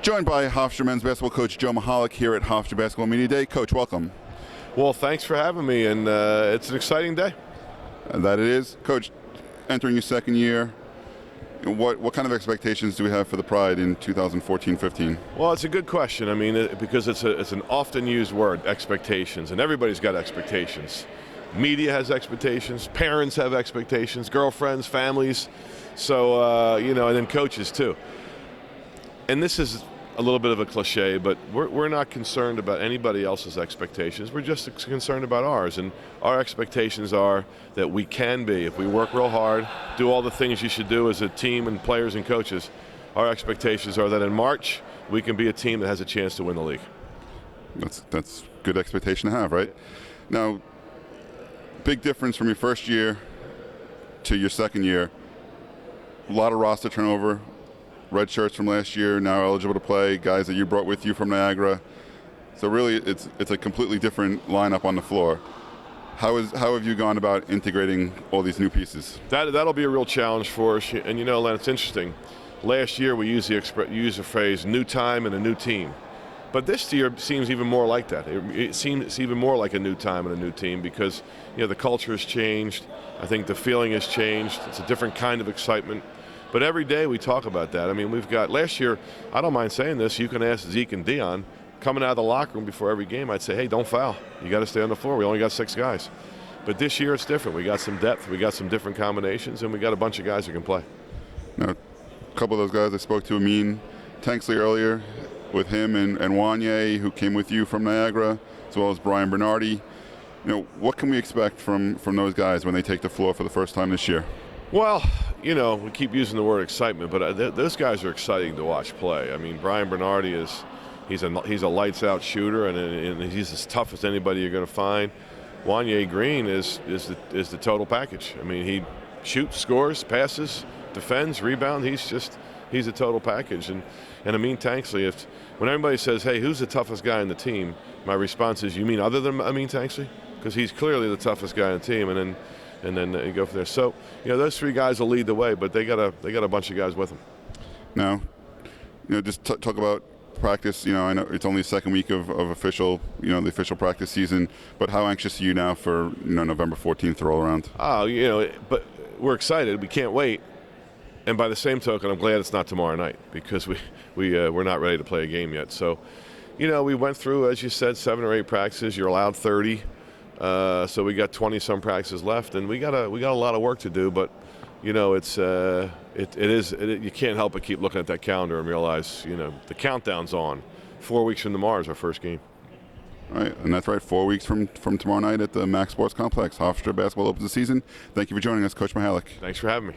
Joined by Hofstra men's basketball coach Joe Mihalich here at Hofstra Basketball Media Day. Coach, welcome. Well, thanks for having me, and it's an exciting day. That it is. Coach, entering your second year, what kind of expectations do we have for the Pride in 2014-15? Well, it's a good question. I mean, because it's an often used word, expectations, and everybody's got expectations. Media has expectations, parents have expectations, girlfriends, families, so, and then coaches too. And this is a little bit of a cliche, but we're not concerned about anybody else's expectations. We're just concerned about ours, and our expectations are that we can be, if we work real hard, do all the things you should do as a team and players and coaches, our expectations are that in March we can be a team that has a chance to win the league. That's good expectation to have, right? Now, big difference from your first year to your second year. A lot of roster turnover. Red shirts from last year now eligible to play, guys that you brought with you from Niagara. So really it's a completely different lineup on the floor. How have you gone about integrating all these new pieces? That'll be a real challenge for us. And Len, it's interesting. Last year we used the phrase new time and a new team. But this year seems even more like that. It seems even more like a new time and a new team because the culture has changed. I think the feeling has changed. It's a different kind of excitement. But every day we talk about that. I mean, we've got, last year, I don't mind saying this, you can ask Zeke and Dion, coming out of the locker room before every game, I'd say, hey, don't foul. You got to stay on the floor. We only got 6 guys. But this year it's different. We got some depth, we got some different combinations, and we got a bunch of guys who can play. Now, a couple of those guys I spoke to, Tanksley earlier, with him and Wanye, who came with you from Niagara, as well as Brian Bernardi. What can we expect from those guys when they take the floor for the first time this year? Well, we keep using the word excitement, but those guys are exciting to watch play. I mean, Brian Bernardi he's a lights-out shooter, and he's as tough as anybody you're going to find. Wanye Green is the total package. I mean, he shoots, scores, passes, defends, rebounds. He's a total package. And Amin Tanksley, when everybody says, hey, who's the toughest guy on the team, my response is, you mean other than Amin Tanksley? Because he's clearly the toughest guy on the team, and then you go from there. So, those 3 guys will lead the way, but they got a bunch of guys with them. Now, just talk about practice. I know it's only the second week of official, the official practice season, but how anxious are you now for, November 14th to roll around? Oh, but we're excited. We can't wait. And by the same token, I'm glad it's not tomorrow night because we're not ready to play a game yet. So, we went through, as you said, 7 or 8 practices. You're allowed 30. So we got 20-some practices left, and we got a lot of work to do. But you can't help but keep looking at that calendar and realize the countdown's on. 4 weeks from tomorrow is our first game. All right, and that's right. 4 weeks from tomorrow night at the Max Sports Complex. Hofstra basketball opens the season. Thank you for joining us, Coach Mihalich. Thanks for having me.